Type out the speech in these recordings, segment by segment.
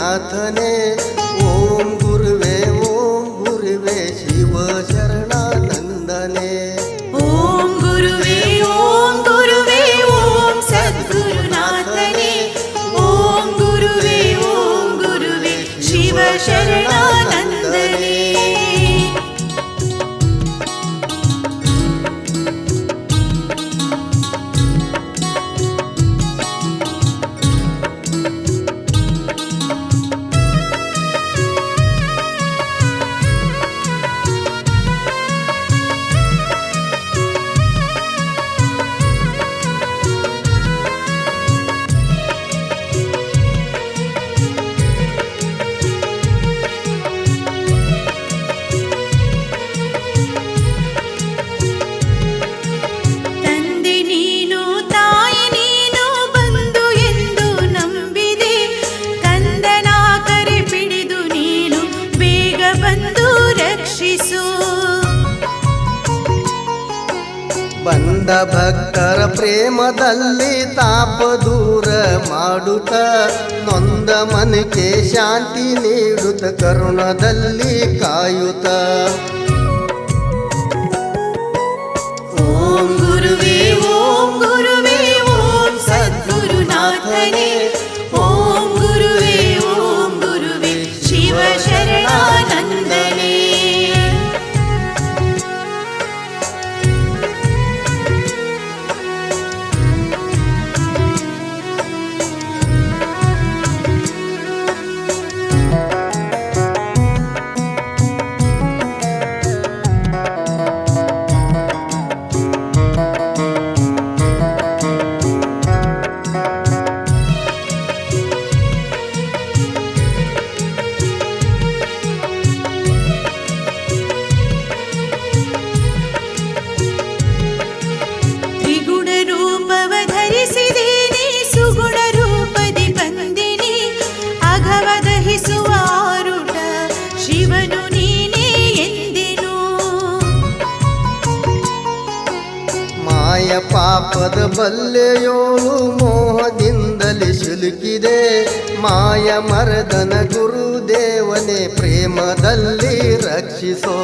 ಸದ್ಗುರುನಾಥನೇ ಓಂ ಗುರುವೇ ಶಿವ ಶರಣಾನಂದನೇ ಓಂ ಗುರುವೇ ಓಂ ಸದ್ಗುರುನಾಥನೇ ಓಂ ಗುರುವೇ ಶಿವ ಶರಣಾನಂದನೇ ಬಂದ ಭಕ್ತರ ಪ್ರೇಮದಲ್ಲಿ ತಾಪ ದೂರ ಮಾಡುತ್ತ ನೊಂದ ಮನಕ್ಕೆ ಶಾಂತಿ ನೀಡುತ್ತ ಕರುಣದಲ್ಲಿ ಕಾಯುತ್ತ ಓಂ ಗುರುವೇ ಓಂ ಸದ್ಗುರುನಾಥನೇ ಓಂ ಗುರುವೇ ಶಿವ ಶರಣಾನಂದನೇ ಪಾಪದ ಬಲ್ಲೆಯೋಳು ಮೋಹದಿಂದಲೇ ಸಿಲುಕಿದೆ ಮಾಯ ಮರದನ ಗುರುದೇವನೇ ಪ್ರೇಮದಲ್ಲಿ ರಕ್ಷಿಸೋ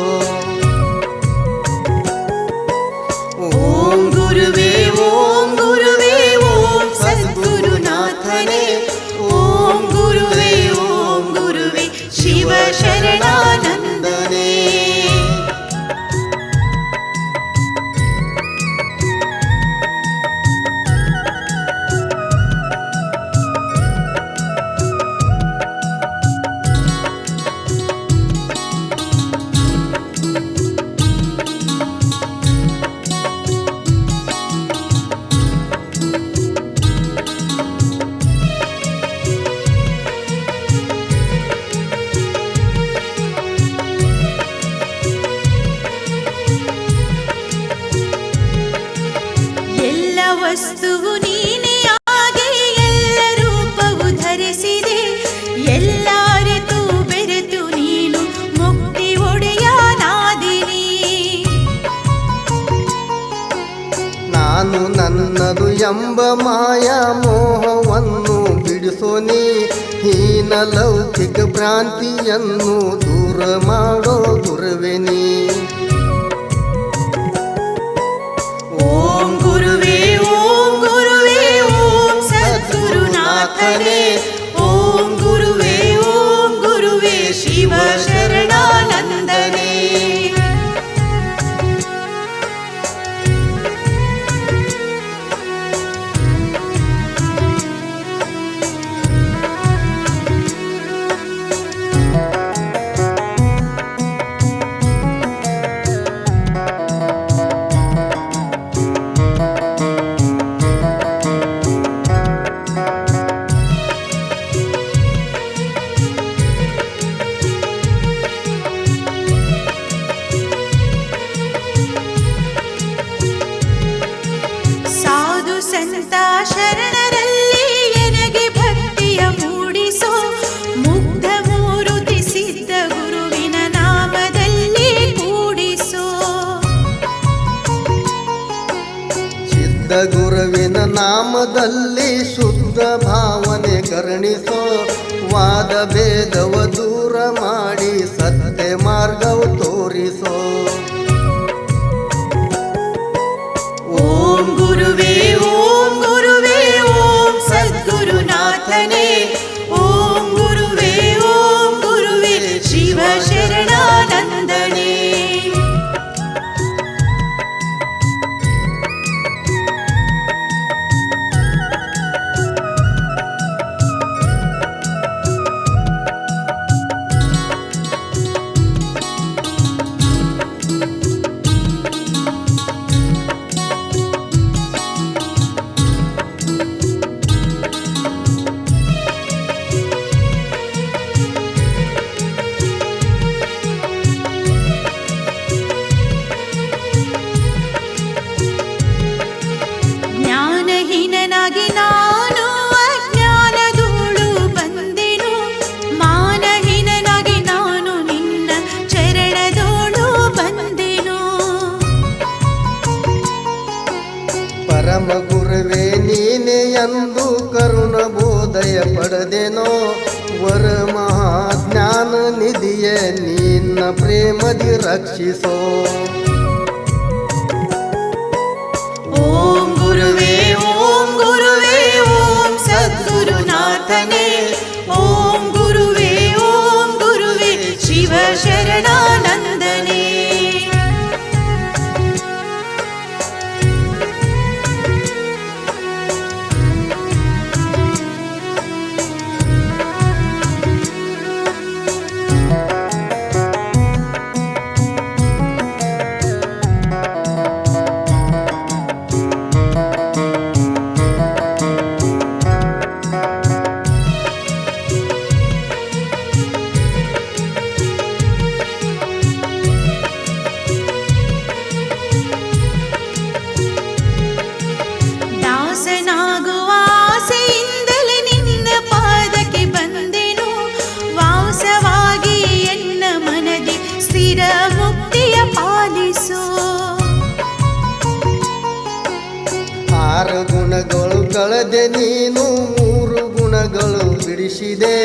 ಓಂ ಗುರುವೇ ಓಂ ಸದ್ಗುರುನಾಥನೇ ಓಂ ಗುರುವೇ ಶಿವ ಶರಣಾನಂದನೇ ವಸ್ತುವು ನೀನೇ ಆಗಿ ಎಲ್ಲ ರೂಪವು ಧರಿಸಿದೆ ಎಲ್ಲ ಅರಿತು ಬೆರೆತು ನೀನು ಮುಕ್ತಿ ಒಡೆಯನಾದಿನಿ ನಾನು ನನ್ನದು ಎಂಬ ಮಾಯ ಮೋಹವನ್ನು ಬಿಡಿಸೋನಿ ಹೀನ ಲೌಕಿಕ ಭ್ರಾಂತಿಯನ್ನು ದೂರ ಮಾಡೋ ಗುರುವೆನಿ ಓಂ ಗುರುವೇ ಓಂ ಸದ್ಗುರುನಾಥನೇ ಓಂ ಗುರುವೇ ಶಿವ ಶರಣಾನಂದನೇ ಸಂತ ಶರಣರಲ್ಲಿ ಎನಗೆ ಭಕ್ತಿಯ ಮೂಡಿಸೋ ಮುಗ್ಧ ಮೂರುತಿ ಸಿದ್ಧ ಗುರುವಿನ ನಾಮದಲ್ಲಿ ಕೂಡಿಸೋ ಸಿದ್ಧ ಗುರುವಿನ ನಾಮದಲ್ಲಿ ಶುದ್ಧ ಶುದ್ಧ ಭಾವನೆ ಕರುಣಿಸೋ ವಾದ ಭೇದವ ದೂರ ಮಾಡಿ ಸತ್ಯ ಮಾರ್ಗವು ತೋರಿಸೋ ಓಂ ಗುರುವೇ ಓಂ ಗುರುವೇ ಓಂ ಸದ್ಗುರುನಾಥನೇ ಓಂ ಗುರುವೇ ಶಿವ ಶರಣಾನಂದನೇ ಜ್ಞಾನಹೀನನಾಗಿ ನಾನು ಅಜ್ಞಾನದೂಳು ಬಂದೆನು ಮಾನಹೀನನಾಗಿ ನಾನು ನಿನ್ನ ಚರಣದೋಳು ಬಂದೆನು ಪರಮ ಗುರುವೇ ನೀನೆ ಎಂದು ಕರುಣ ಬೋಧಯ ಪಡೆದೆನೋ ವರ ಮಹಾಜ್ಞಾನ ನಿಧಿಯ ನಿನ್ನ ಪ್ರೇಮದಿ ರಕ್ಷಿಸೋ ಓಂ ಗುರುವೇ ಓಂ ಸದ್ಗುರುನಾಥನೇ ಓಂ ಗುರುವೇ ಶಿವ ಶರಣಾನಂದನೇ ದಾಸನಾಗುವ ಆಸೆಯಿಂದಲೇ ನಿನ್ನ ಪಾದಕ್ಕೆ ಬಂದೆನು ವಾಸವಾಗಿ ಎನ್ನ ಮನದಿ ಸ್ಥಿರ ಮುಕ್ತಿಯ ಪಾಲಿಸು ಆರು ಗುಣಗಳು ಕಳೆದೆ ನೀನು ಮೂರು ಗುಣಗಳು ಬಿಡಿಸಿದೆ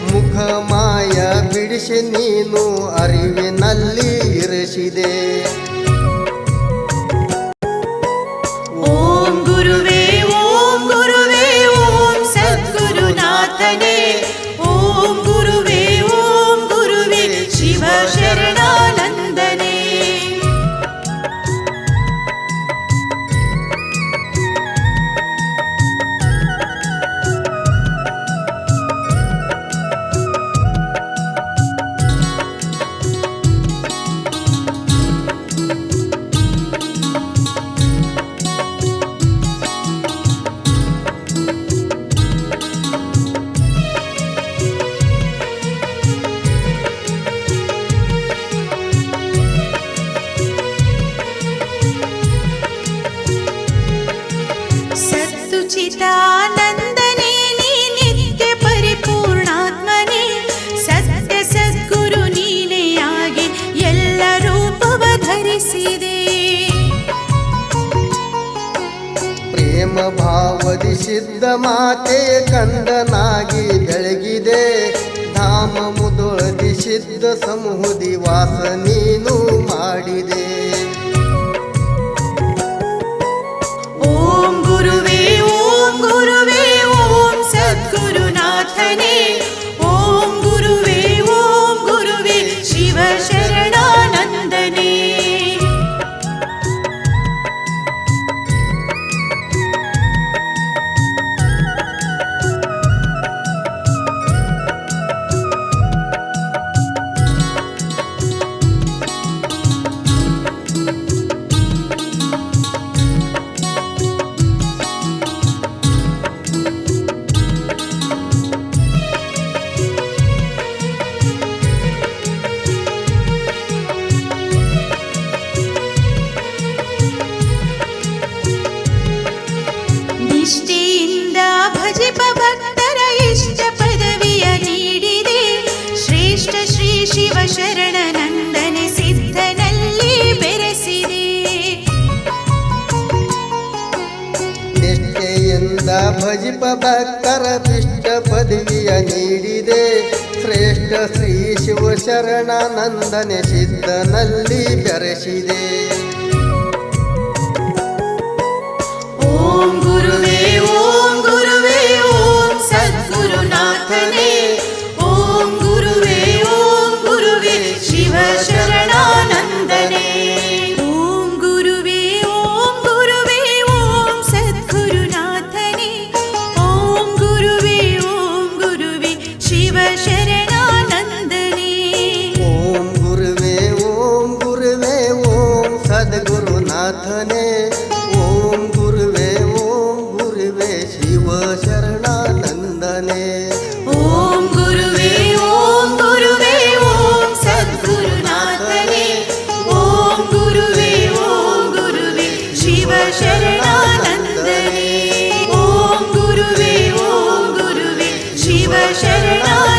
ಮುಖ ಮಾಯ ಬಿಡಿಸಿ ನೀನು ಅರಿವಿನಲ್ಲಿ ಇರಿಸಿದೆ ಓಂ ಗುರುವೇ ಓಂ ಸದ್ಗುರುನಾಥನೇ ಓಂ ಗುರುವೇ ಶಿವ ಶರಣಾನಂದನೇ ಸತ್ತುಚಿತಾನಂದನೇ ನೀ ನಿತ್ಯ ಪರಿಪೂರ್ಣಾತ್ಮನೇ ಸತ್ಯ ಸದ್ಗುರು ನೀನೇ ಆಗಿ ಎಲ್ಲ ರೂಪವ ಧರಿಸಿದೆ ಪ್ರೇಮ ಭಾವದಿ ಸಿದ್ಧ ಮಾತೆ ಕಂದನಾಗಿ ಬೆಳಗಿದೆ ಧಾಮ ಮುದೊಳದಿ ಸಿದ್ಧ ಸಮೂಹದಿ ವಾಸ ನೀನು ಮಾಡಿದೆ ಓಂ ಗುರುವೇ ಓಂ ಸದ್ಗುರುನಾಥನೇ ಓಂ ಗುರುವೇ ಶಿವ ಶರಣಾನಂದನೇ ನಿಷ್ಠೆಯಿಂದ ಭಜಿಪ ಭಕ್ತರ ಇಷ್ಟ ಪದವಿಯ ನೀಡಿದೆ ಶ್ರೇಷ್ಠ ಶ್ರೀ ಶಿವ ಶರಣನಂದನೆ ಸಿದ್ಧನಲ್ಲಿ ಬೆರೆಸಿದೆ ನಿಷ್ಠೆಯಿಂದ ಭಜಿಪ ಭಕ್ತರ ಇಷ್ಟ ಪದವಿಯ ನೀಡಿದೆ ಶ್ರೇಷ್ಠ ಶ್ರೀ ಶಿವ ಶರಣಾನಂದನೆ ಸಿದ್ಧನಲ್ಲಿ ಬೆರೆಸಿದೆ. ಓಂ ಗುರುವೇ ಓಂ ಗುರುವೇ ಓಂ ಸದ್ಗುರುನಾಥನೇ ಓಂ ಗುರುವೇ ಶಿವ ಶರಣಾನಂದನೇ. ಓಂ ಗುರುವೇ ಓಂ ಸದ್ಗುರುನಾಥನೇ ಓಂ ಗುರುವೇ ಶಿವ ಶರಣಾನಂದನೇ. ಓಂ ಗುರುವೇ ಓಂ ಸದ್ಗುರುನಾಥನೇ ಓಂ ಗುರುವೇ ಶಿವ ಶರಣಾನಂದನೇ. ಓಂ ಗುರುವೇ ಓಂ ಸದ್ಗುರುನಾಥನೇ ಓಂ ಗುರುವೇ ಶಿವ ಶರಣಾನಂದನೇ. ಓಂ ಗುರುವೇ ಶಿವ ಶರಣಾನಂದನೇ.